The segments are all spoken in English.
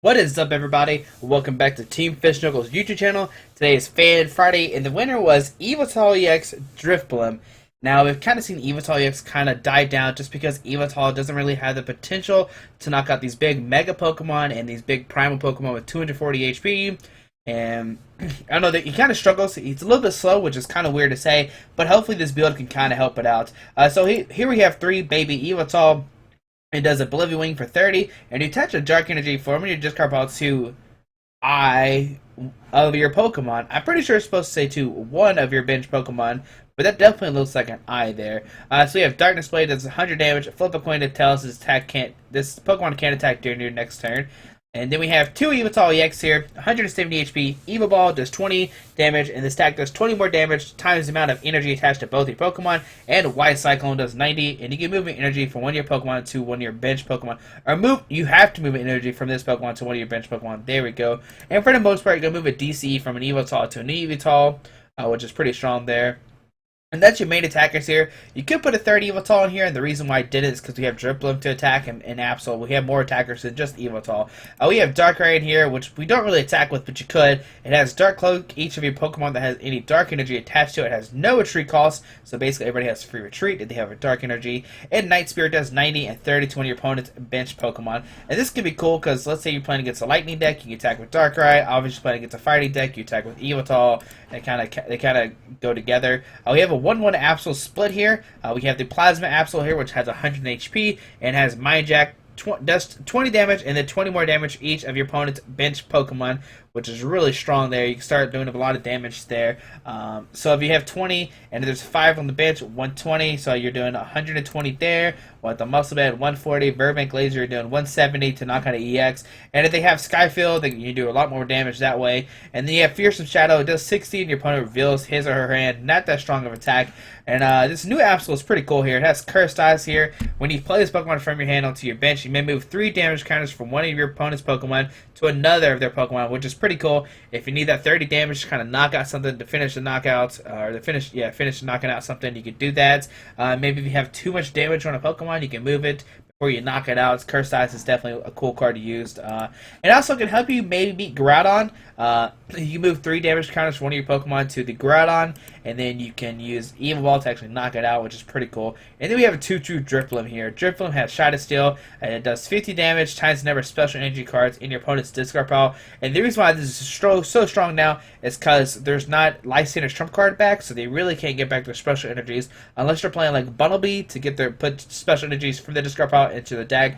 What is up, everybody? Welcome back to Team Fish Knuckles YouTube channel. Today is Fan Friday, and the winner was Yveltal EX Drifblim. Now, we've kind of seen Yveltal EX kind of die down just because Yveltal doesn't really have the potential to knock out these big Mega Pokemon and these big Primal Pokemon with 240 HP. And I don't know, that he kind of struggles. He's a little bit slow, which is kind of weird to say, but hopefully this build can kind of help it out. Here we have 3 baby Yveltal. It does Oblivion Wing for 30, and you attach a Dark Energy for when you discard pile to I of your Pokemon. I'm pretty sure it's supposed to say to one of your bench Pokemon, but that definitely looks like an I there. So we have Darkness Blade does 100 damage. Flip a coin to tell us this Pokemon can't attack during your next turn. And then we have 2 Yveltal EX here, 170 HP. Evil Ball does 20 damage, and this attack does 20 more damage times the amount of energy attached to both your Pokemon. And White Cyclone does 90, and you can move energy from one of your Pokemon to one of your bench Pokemon. You have to move energy from this Pokemon to one of your bench Pokemon. There we go. And for the most part, you're going to move a DCE from an Yveltal to an Yveltal, which is pretty strong there. And that's your main attackers here. You could put a third Yveltal in here, and the reason why I did it is because we have Drifblim to attack and Absol. We have more attackers than just Yveltal. We have Darkrai in here, which we don't really attack with, but you could. It has Dark Cloak. Each of your Pokemon that has any Dark Energy attached to it has no retreat cost, so basically everybody has free retreat if they have a Dark Energy. And Night Spirit does 90 and 30 to one of your opponent's bench Pokemon. And this can be cool because let's say you're playing against a Lightning deck, you can attack with Darkrai. Obviously, playing against a Fighting deck, you attack with Yveltal. They kind of go together. We have a 1-1 Absol split here. We have the Plasma Absol here, which has 100 HP and has Mind Jack. Does 20 damage and then 20 more damage each of your opponent's bench Pokemon, which is really strong there. You can start doing a lot of damage there. So if you have 20 and there's 5 on the bench, 120, so you're doing 120 there. With the Muscle Bed, 140. Burbank Laser, you're doing 170 to knock out an EX. And if they have Skyfield, then you do a lot more damage that way. And then you have Fearsome Shadow, it does 60, and your opponent reveals his or her hand. Not that strong of an attack. And this new Absol is pretty cool here. It has Cursed Eyes here. When you play this Pokemon from your hand onto your bench, you may move 3 damage counters from one of your opponent's Pokemon to another of their Pokemon, which is pretty cool. If you need that 30 damage to kind of knock out something to finish the knockout, or to finish knocking out something, you could do that. Maybe if you have too much damage on a Pokemon, you can move it before you knock it out. Cursed Eyes is definitely a cool card to use. It also can help you maybe beat Groudon. You move 3 damage counters from one of your Pokemon to the Groudon, and then you can use Evil Ball to actually knock it out, which is pretty cool. And then we have a 2-2 Drifblim here. Drifblim has Shot of Steel, and it does 50 damage times the number of special energy cards in your opponent's discard pile. And the reason why this is so strong now is because there's not Lysander's trump card back, so they really can't get back their special energies unless you're playing like Bunnelby to get put special energies from the discard pile into the deck.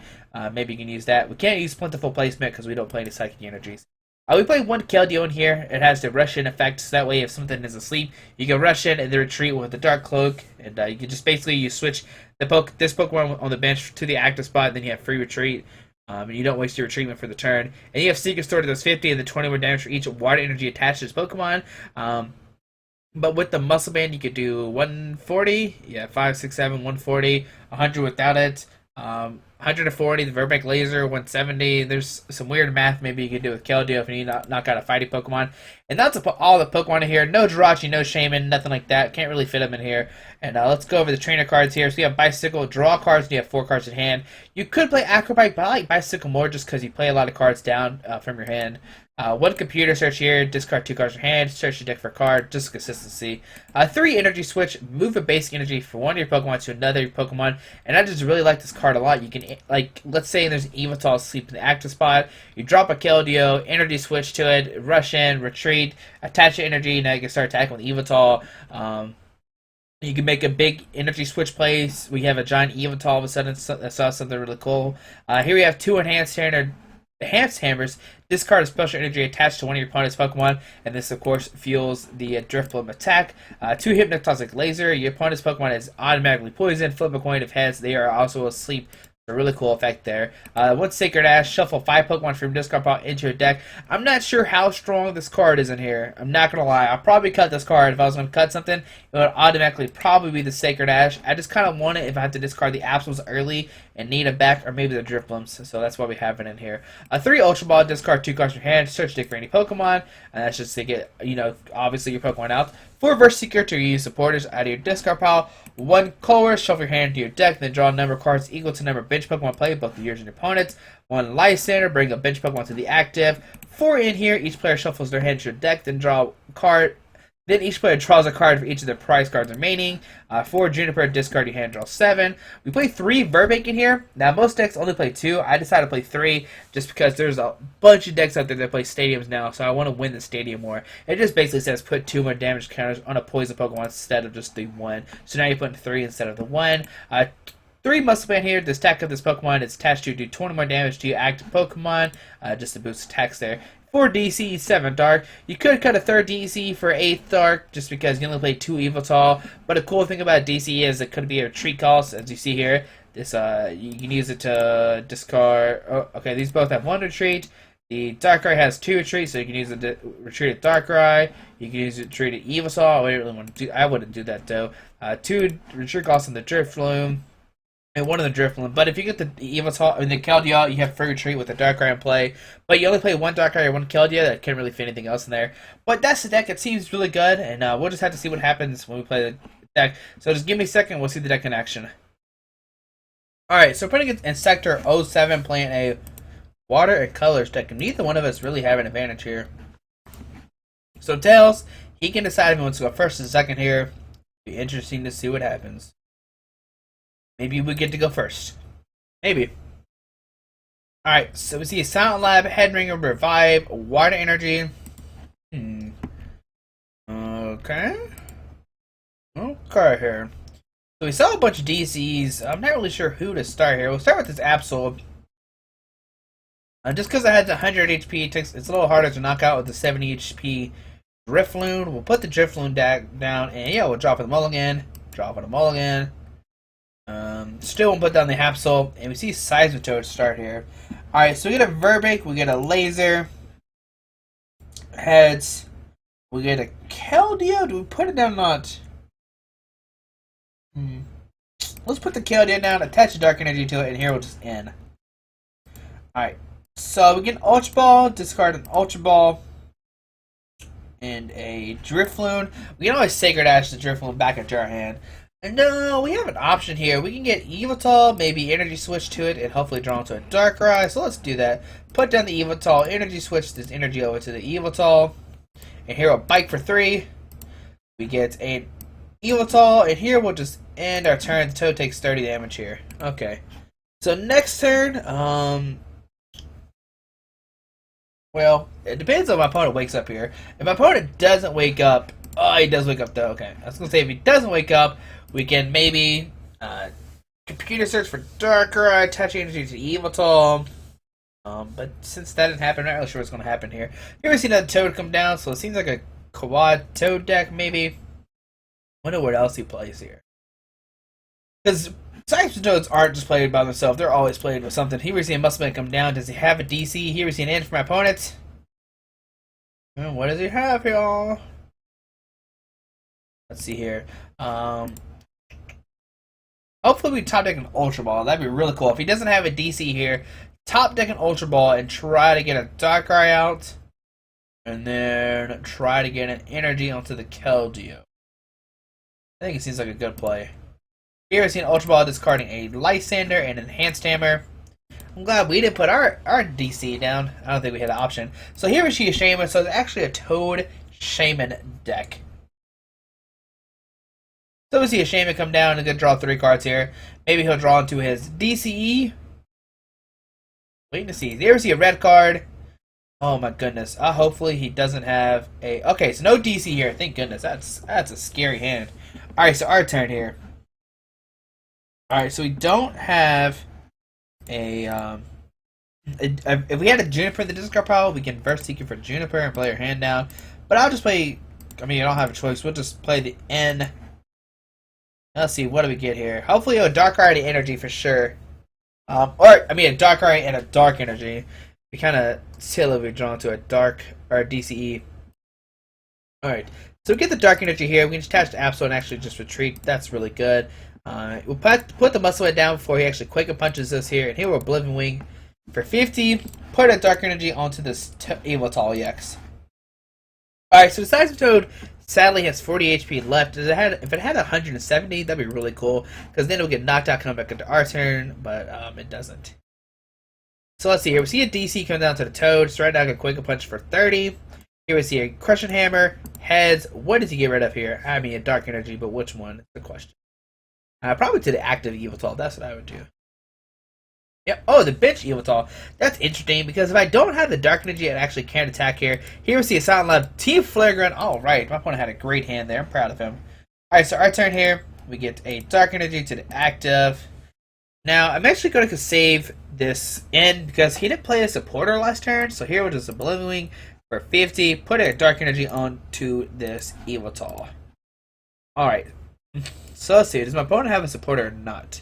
Maybe you can use that. We can't use Plentiful Placement because we don't play any psychic energies. We play 1 Keldeo in here. It has the rush in effect, so that way if something is asleep, you can rush in and then retreat with the Dark Cloak, and you can just basically switch this Pokemon on the bench to the active spot, and then you have free retreat, and you don't waste your retreatment for the turn. And you have Secret Sword that does 50 and then 20 more damage for each water energy attached to this Pokemon. But with the Muscle Band, you could do 140, 5, 6, 7, 140, 100 without it. 140, the Verbeck Laser, 170. There's some weird math maybe you could do with Keldeo if you need to knock out a fighting Pokemon. And that's all the Pokemon in here. No Jirachi, no Shaman, nothing like that. Can't really fit them in here. And let's go over the trainer cards here. So you have Bicycle, draw cards, and you have 4 cards in hand. You could play Acrobike, but I like Bicycle more just because you play a lot of cards down from your hand. 1 computer search here, discard 2 cards in hand, search your deck for a card, just consistency. 3 energy switch, move a basic energy from one of your Pokemon to another Pokemon, and I just really like this card a lot. You can, like, let's say there's an Yveltal asleep in the active spot, you drop a Keldeo, energy switch to it, rush in, retreat, attach your energy, now you can start attacking with Yveltal. You can make a big energy switch plays. We have a giant Yveltal all of a sudden, that saw something really cool. Here we have 2 enhanced hammers. Discard a special energy attached to one of your opponent's Pokemon, and this, of course, fuels the Drifblim attack. 2 Hypnotoxic Laser. Your opponent's Pokemon is automatically poisoned. Flip a coin if heads. They are also asleep. A really cool effect there. 1 Sacred Ash, shuffle 5 Pokemon from your discard pile into your deck. I'm not sure how strong this card is in here. I'm not going to lie. I'll probably cut this card. If I was going to cut something, it would automatically probably be the Sacred Ash. I just kind of want it if I have to discard the Absols early and need it back, or maybe the Drifblims. So that's why we have it in here. 3 Ultra Ball, discard 2 cards from your hand, search deck for any Pokemon. And that's just to get, obviously your Pokemon out. 4 Verse Seeker to use supporters out of your discard pile. 1 Colress, shuffle your hand to your deck, then draw a number of cards equal to the number of bench Pokemon played, both yours and your opponent's. 1 Lysander, bring a bench Pokemon to the active. 4 in here, each player shuffles their hand to your deck, then draw a card. Then each player draws a card for each of their prize cards remaining. 4 Juniper, discard your hand, draw 7. We play 3 Verbank in here. Now, most decks only play 2. I decided to play 3 just because there's a bunch of decks out there that play stadiums now, so I want to win the stadium more. It just basically says put 2 more damage counters on a poison Pokemon instead of just the 1. So now you're putting 3 instead of the 1. 3 muscle band here. The stack of this Pokemon is attached to do 20 more damage to your active Pokemon, just to boost attacks there. 4 DC, 7 Dark. You could cut a 3rd DC for 8th Dark, just because you only play 2 Yveltal. But the cool thing about DC is it could be a retreat cost, as you see here. This you can use it to discard. Oh, okay, these both have 1 retreat. The Darkrai has 2 retreats, so you can use it to retreat a Darkrai. You can use it to retreat an Yveltal. I wouldn't do that though. 2 retreat costs on the Drifblim. And 1 of the Drifblim. But if you get the Yveltal and the Keldeo, you have free retreat with the Darkrai in play. But you only play 1 Darkrai or 1 Keldeo. That can't really fit anything else in there. But that's the deck. It seems really good, and we'll just have to see what happens when we play the deck. So just give me a second. We'll see the deck in action. All right. So putting it in Sector 07, playing a Water and Colors deck. And neither one of us really have an advantage here. So Tails, he can decide if he wants to go first or second here. Be interesting to see what happens. Maybe we get to go first. Maybe. Alright, so we see Silent Lab, Headringer, Revive, Water Energy. Okay. Okay here. So we saw a bunch of DCs. I'm not really sure who to start here. We'll start with this Absol. Just because I had the 100 HP, it's a little harder to knock out with the 70 HP Drifloon. We'll put the Drifloon down, and yeah, we'll drop it a mulligan. Drop it a mulligan. Still won't put down the Absol, and we see Seismitoad start here. Alright, so we get a Verbank, we get a Laser, Heads, we get a Keldeo. Do we put it down or not? Let's put the Keldeo down, attach the Dark Energy to it, and here we'll just end. Alright, so we get an Ultra Ball, discard an Ultra Ball, and a Drifloon. We can always Sacred Ash the Drifloon back into our hand. And no, we have an option here. We can get Yveltal, maybe Energy Switch to it, and hopefully draw into a Darkrai. So let's do that. Put down the Yveltal, Energy Switch this energy over to the Yveltal. And here we'll Bike for 3. We get an Yveltal, and here we'll just end our turn. The Toad takes 30 damage here. Okay. So next turn, well, it depends on my opponent wakes up here. If my opponent doesn't wake up, oh, he does wake up though. Okay, I was gonna say if he doesn't wake up, we can maybe computer search for Darkrai, attach energy to Yveltal. But since that didn't happen, I'm not really sure what's gonna happen here. Here we see another Toad come down, so it seems like a quad Toad deck maybe. Wonder what else he plays here. Because types of Toads aren't just played by themselves; they're always played with something. Here we see a Muscleman come down. Does he have a DC? Here we see an end for my opponent. And what does he have, y'all? Let's see here. Hopefully we top deck an Ultra Ball. That'd be really cool. If he doesn't have a DC here, top deck an Ultra Ball and try to get a Darkrai out. And then try to get an Energy onto the Keldeo. I think it seems like a good play. Here we see an Ultra Ball discarding a Lysander and an Enhanced Hammer. I'm glad we didn't put our DC down. I don't think we had an option. So here we see a Shaman. So it's actually a Toad Shaman deck. So we see a Shaman come down and gonna draw 3 cards here. Maybe he'll draw into his DCE. Waiting to see. There we see a red card. Oh my goodness. Hopefully he doesn't have a. Okay, so no DC here. Thank goodness. That's a scary hand. All right, so our turn here. All right, so we don't have a. If we had a Juniper in the discard pile, we can Verse Seeker for Juniper and play our hand down. But I'll just play. I mean, I don't have a choice. We'll just play the N. Let's see, what do we get here? Hopefully a Darkrai and Energy for sure. A Darkrai and a Dark Energy. We kind of silly if we draw into a Dark or a DCE. Alright, so we get the Dark Energy here. We can just attach the Absol and actually just retreat. That's really good. We'll put the Muscle down before he actually Quicken Punches us here. And here we're Oblivion Wing for 50. Put a Dark Energy onto this Yveltal EX. Alright, so the Seismitoad sadly has 40 HP left. If it had 170, that'd be really cool, because then it would get knocked out, come back into our turn, but it doesn't. So let's see here. We see a DC come down to the Toad. So right now I can Quake Punch for 30. Here we see a Crushing Hammer, Heads. What does he get rid of here? I mean, a Dark Energy, but which one is the question? Probably to the active Yveltal. That's what I would do. Yep. Oh, the bench Yveltal. That's interesting, because if I don't have the Dark Energy, I actually can't attack here. Here we see a Silent Lab, Team Flare Gun. All right, my opponent had a great hand there. I'm proud of him. All right, so our turn here. We get a Dark Energy to the active. Now, I'm actually going to save this in, because he didn't play a supporter last turn. So here we'll just Oblivion for 50. Put a Dark Energy on to this Yveltal. All right. So let's see. Does my opponent have a supporter or not?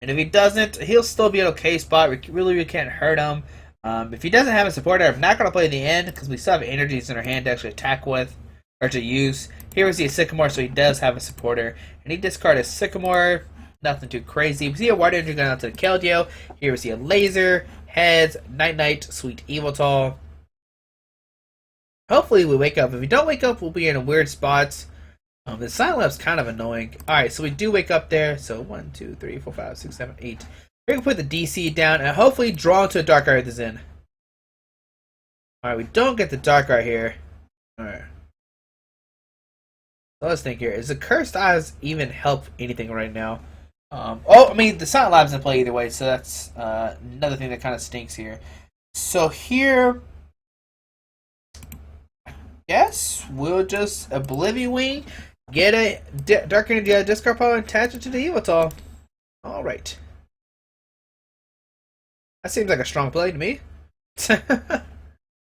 And if he doesn't, he'll still be an okay spot. We really can't hurt him. If he doesn't have a supporter, I'm not going to play the end, because we still have energies in our hand to actually attack with, or to use. Here we see a Sycamore, so he does have a supporter. And he discarded a Sycamore. Nothing too crazy. We see a Water Energy going out to the Keldeo. Here we see a Laser, Heads, Night, Sweet Yveltal. Hopefully we wake up. If we don't wake up, we'll be in a weird spot. The Silent Lab's kind of annoying. Alright, so we do wake up there. So 1, 2, 3, 4, 5, 6, 7, 8. We're going to put the DC down and hopefully draw into a Dark Art this in. Alright, we don't get the Dark Art here. Alright. So let's think here. Is the Cursed Eyes even help anything right now? I mean, the Silent Lab's in play either way, so that's another thing that kind of stinks here. So here, I guess we'll just Oblivion Wing, get a Dark Energy discard pile, and attach it to the Yveltal. Alright. That seems like a strong play to me.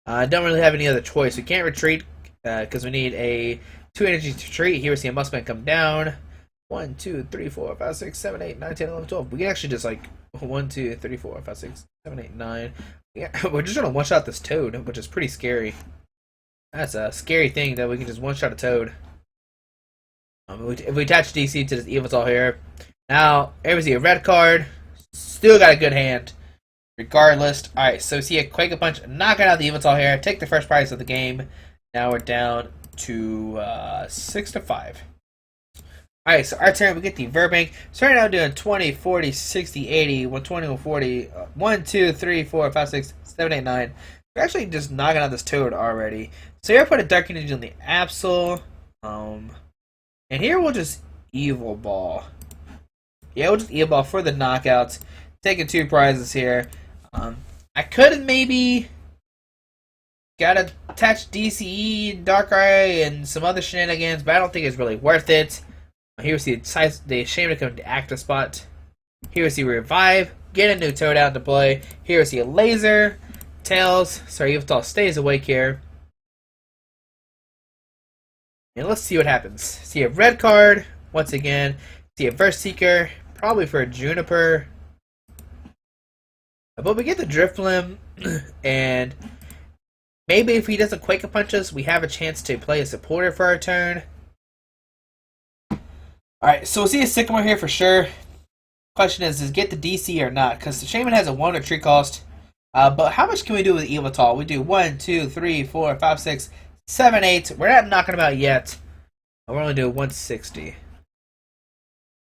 I don't really have any other choice. We can't retreat, because we need a 2 energy to retreat. Here we see a Muskman come down. 1, 2, 3, 4, 5, 6, 7, 8, 9, 10, 11, 12. We can actually just like 1, 2, 3, 4, 5, 6, 7, 8, 9. Yeah, we're just gonna one shot this Toad, which is pretty scary. That's a scary thing that we can just one shot a Toad. If we attach DC to this Yveltal here, now here we see a red card. Still got a good hand, regardless. All right, so we see a Quake Punch, knocking out the Yveltal here. Take the first prize of the game. Now we're down to 6 to 5. Alright, so our turn, we get the Verbank. Starting out doing 20, 40, 60, 80, 120, 140, 1, 2, 3, 4, 5, 6, 7, 8, 9. We're actually just knocking out this Toad already. So here I put a Dark Energy on the Absol. And here we'll just Evil Ball. Yeah, we'll just Evil Ball for the knockouts. Taking 2 prizes here. I could have maybe got to attach DCE, Darkrai, and some other shenanigans, but I don't think it's really worth it. Here we see the Shame to come to active spot. Here we see Revive, get a new Toad out into play. Here we see a Laser, Tails. Sorry, Yveltal stays awake here. And let's see what happens. See a red card once again. See a Verse Seeker, probably for a Juniper. But we get the Drifblim, and maybe if he doesn't Quake Punch us, we have a chance to play a supporter for our turn. Alright, so we'll see a Sycamore here for sure. Question is get the DC or not? Because the Shaman has a 1 retreat cost. But how much can we do with Yveltal? We do 1, 2, 3, 4, 5, 6, 7, 8. We're not knocking him out yet. We're only doing 160.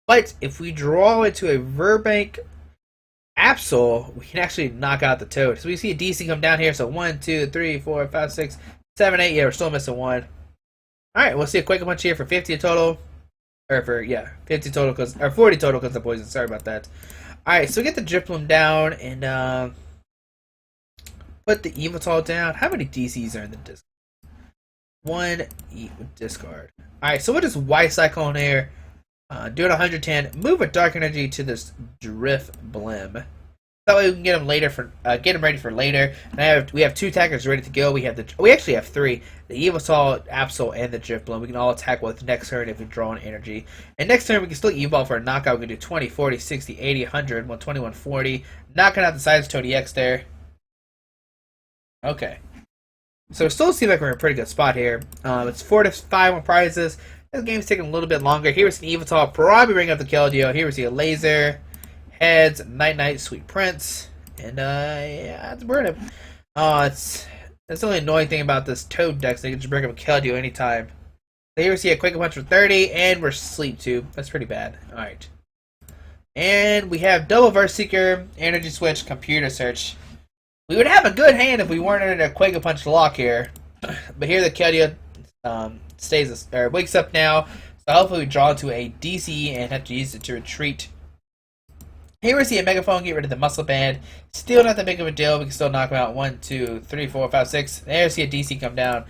But if we draw it to a Verbank Absol, we can actually knock out the Toad. So we see a DC come down here. So 1, 2, 3, 4, 5, 6, 7, 8. Yeah, we're still missing 1. Alright, we'll see a Quake Punch here for 50 total. Or for, yeah, 50 total, or 40 total because of poison. Sorry about that. Alright, so we get the Drifblim down and put the Yveltal down. How many DCs are in the disc? 1 discard. Alright, so we'll just White Cyclone here. Do it 110. Move a Dark Energy to this Drifblim. That way we can get him later for get him ready for later. And we have 2 attackers ready to go. We actually have 3: the Yveltal, Absol, and the Drifblim. We can all attack with next turn if we draw an energy. And next turn we can still evolve for a knockout. We can do 20, 40, 60, 80, 100, 120, 140. Knocking out the Silence Toad EX there. Okay. So it still seems like we're in a pretty good spot here. It's 4 to 5 on prizes. This game's taking a little bit longer. Here we see an Yveltal probably bring up the Keldeo. Here we see a Laser, Heads, Night, Sweet Prince, and yeah, we're in a. It's That's the only annoying thing about this Toad deck, so they can just bring up a Keldeo anytime. So here we see a Quick Punch for 30, and we're Sleep Tube. That's pretty bad. Alright. And we have Double Verse Seeker, Energy Switch, Computer Search. We would have a good hand if we weren't in a Quake Punch lock here. But here the Keldeo wakes up now. So hopefully we draw into a DCE and have to use it to retreat. Here we see a Megaphone get rid of the Muscle Band. Still not that big of a deal. We can still knock him out. 1, 2, 3, 4, 5, 6. There we see a DC come down.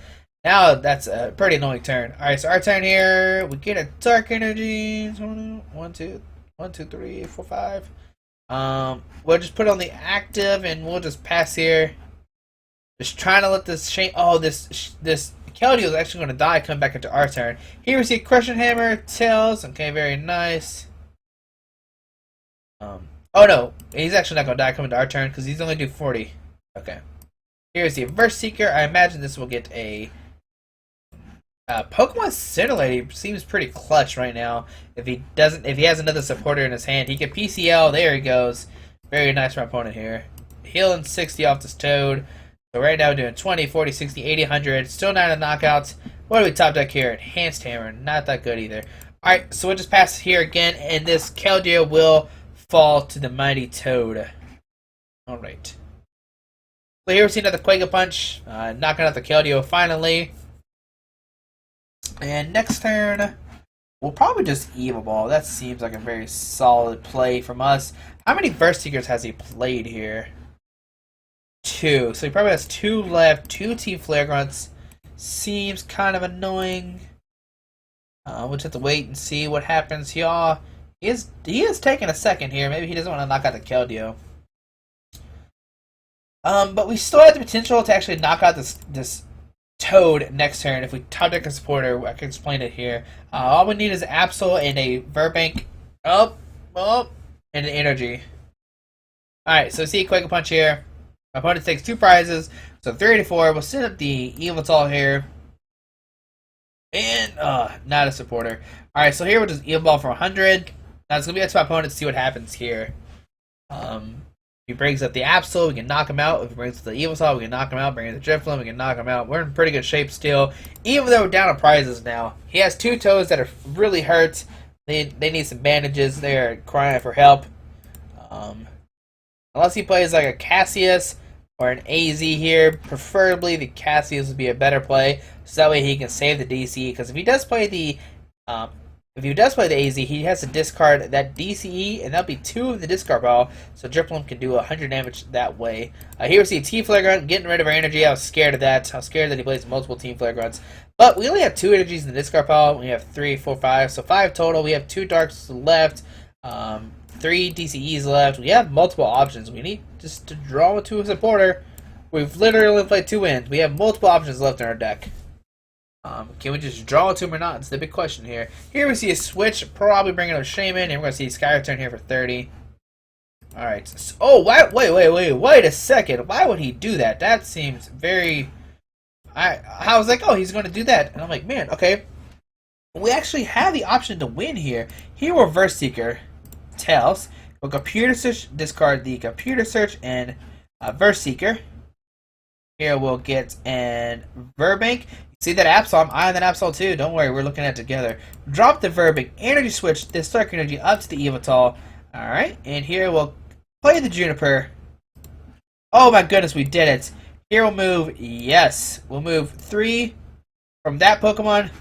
Now that's a pretty annoying turn. Alright, so our turn here. We get a Dark Energy. 1, 2, 3, 4, 5. We'll just put it on the active and we'll just pass here. Just trying to let this this Keldeo is actually going to die, come back into our turn. Here we see Crushing Hammer, Tails. Okay, very nice. Oh no, he's actually not going to die coming to our turn because he's only do 40. Okay. Here's the Verse Seeker. I imagine this will get a Pokemon Scintillator. Seems pretty clutch right now. If he has another supporter in his hand, he can PCL. There he goes. Very nice for our opponent here. Healing 60 off this Toad. So right now we're doing 20, 40, 60, 80, 100. Still not a knockout. What do we top deck here? Enhanced Hammer. Not that good either. Alright, so we'll just pass here again, and this Keldeo will fall to the mighty Toad. Alright. So here we see another Quake Punch. Knocking out the Keldeo finally. And next turn, we'll probably just Evil Ball. That seems like a very solid play from us. How many Verse Seekers has he played here? 2. So he probably has 2 left. 2 Team Flare Grunts. Seems kind of annoying. We'll just have to wait and see what happens, y'all. He is taking a second here. Maybe he doesn't want to knock out the Keldeo. But we still have the potential to actually knock out this Toad next turn. If we top deck a supporter, I can explain it here. All we need is Absol and a Verbank. And an Energy. Alright, so see a Quake Punch here. My opponent takes 2 prizes. So 3 to 4. We'll set up the Yveltal here. And, not a supporter. Alright, so here we'll just Evil Ball for 100. Now it's going to be up to my opponent to see what happens here. If he brings up the Absol, we can knock him out. If he brings up the Yveltal, we can knock him out. Bring in the Drifblim, we can knock him out. We're in pretty good shape still. Even though we're down on prizes now. He has 2 toes that are really hurt. They need some bandages. They're crying for help. Unless he plays like a Cassius or an AZ here. Preferably the Cassius would be a better play. So that way he can save the DC. Because if he does play the AZ, he has to discard that DCE, and that'll be 2 of the discard pile, so Drifblim can do 100 damage that way. Here we see Team Flare Grunt getting rid of our energy. I was scared of that. I was scared that he plays multiple Team Flare Grunts. But we only have 2 energies in the discard pile. We have 3, 4, 5, so 5 total. We have 2 Darks left, 3 DCEs left. We have multiple options. We need just to draw to a supporter. We've literally only played 2 wins. We have multiple options left in our deck. Can we just draw it to him or not? It's the big question here. Here we see a switch, probably bringing up Shaman, and we're going to see Sky Return here for 30. Alright. So, oh, wait a second. Why would he do that? That seems very... I was like, oh, he's going to do that. And I'm like, man, okay. We actually have the option to win here. Here we're Verse Seeker. Tails. We'll Computer Search, discard the Computer Search and Verse Seeker. Here we'll get an Verbank. See that Absol? I'm eyeing that Absol too. Don't worry, we're looking at it together. Drop the Verbank. Energy Switch this Dark Energy up to the Yveltal. Alright, and here we'll play the Juniper. Oh my goodness, we did it. Here we'll move, yes. We'll move 3 from that Pokemon.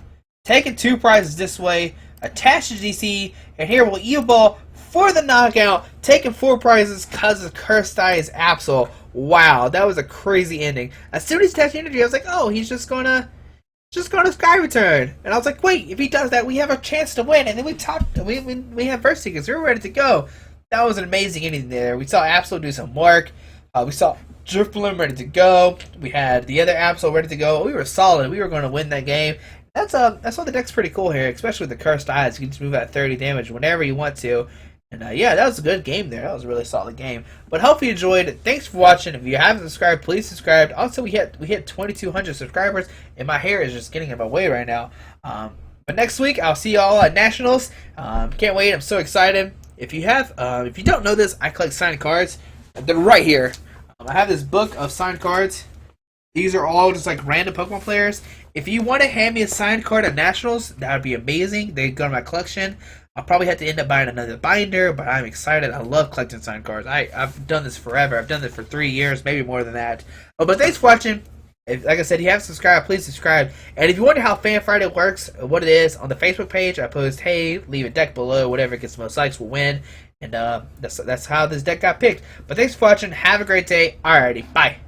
Taking 2 prizes this way. Attach to DC. And here we'll Evil Ball for the knockout. Taking 4 prizes because of Cursed Eye is Absol. Wow, that was a crazy ending. As soon as he attached energy, I was like, oh, he's just gonna Sky Return. And I was like, wait, if he does that, we have a chance to win. And then we have Verse Seekers. We're ready to go. That was an amazing ending there. We saw Absol do some work. We saw Drifblim ready to go. We had the other Absol ready to go. We were solid. We were going to win that game. That's why the deck's pretty cool here, especially with the Cursed Eyes. You can just move out 30 damage whenever you want to. And yeah, that was a good game there. That was a really solid game. But hopefully you enjoyed. Thanks for watching. If you haven't subscribed, please subscribe. Also, we hit 2,200 subscribers, and my hair is just getting in my way right now. But next week, I'll see y'all at Nationals. Can't wait. I'm so excited. If you don't know this, I collect signed cards. They're right here. I have this book of signed cards. These are all just like random Pokemon players. If you want to hand me a signed card at Nationals, that would be amazing. They go to my collection. I'll probably have to end up buying another binder, but I'm excited. I love collecting signed cards. I've done this forever. I've done this for 3 years, maybe more than that. Oh, but thanks for watching. Like I said, if you haven't subscribed, please subscribe. And if you wonder how Fan Friday works, what it is, on the Facebook page, I post, hey, leave a deck below. Whatever gets the most likes will win. And that's how this deck got picked. But thanks for watching. Have a great day. Alrighty, bye.